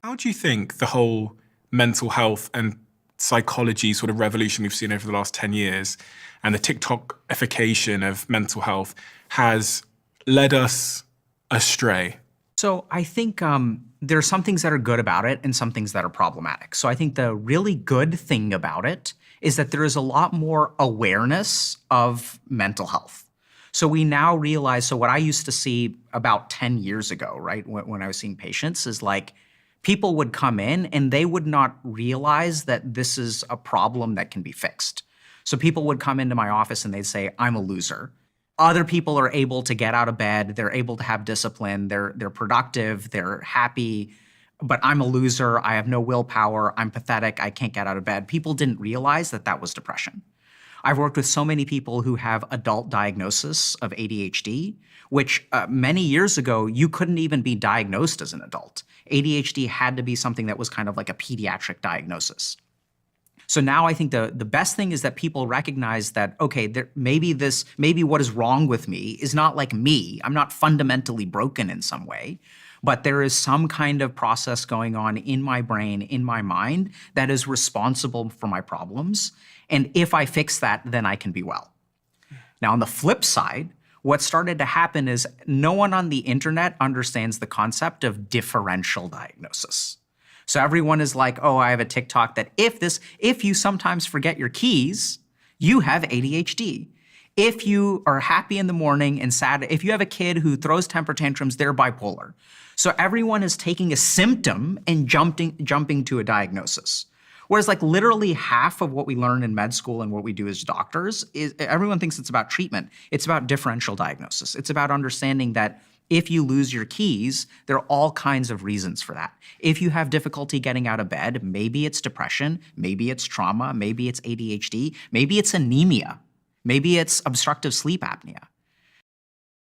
How do you think the whole mental health and psychology sort of revolution we've seen over the last 10 years and the TikTokification of mental health has led us astray? So I think there are some things that are good about it and some things that are problematic. So I think the really good thing about it is that there is a lot more awareness of mental health. So we now realize, so what I used to see about 10 years ago, right, when I was seeing patients is like, people would come in and they would not realize that this is a problem that can be fixed. So people would come into my office and they'd say, I'm a loser. Other people are able to get out of bed, they're able to have discipline, they're productive, they're happy, but I'm a loser, I have no willpower, I'm pathetic, I can't get out of bed. People didn't realize that that was depression. I've worked with so many people who have adult diagnosis of ADHD, which many years ago, you couldn't even be diagnosed as an adult. ADHD had to be something that was kind of like a pediatric diagnosis. So now I think the best thing is that people recognize that, okay, maybe what is wrong with me is not like me. I'm not fundamentally broken in some way, but there is some kind of process going on in my brain, in my mind, that is responsible for my problems. And if I fix that, then I can be well. Now, on the flip side, what started to happen is no one on the internet understands the concept of differential diagnosis. So everyone is like, oh, I have a TikTok that if you sometimes forget your keys, you have ADHD. If you are happy in the morning and sad, if you have a kid who throws temper tantrums, they're bipolar. So everyone is taking a symptom and jumping to a diagnosis. Whereas like literally half of what we learn in med school and what we do as doctors is everyone thinks it's about treatment. It's about differential diagnosis. It's about understanding that if you lose your keys, there are all kinds of reasons for that. If you have difficulty getting out of bed, maybe it's depression, maybe it's trauma, maybe it's ADHD, maybe it's anemia, maybe it's obstructive sleep apnea.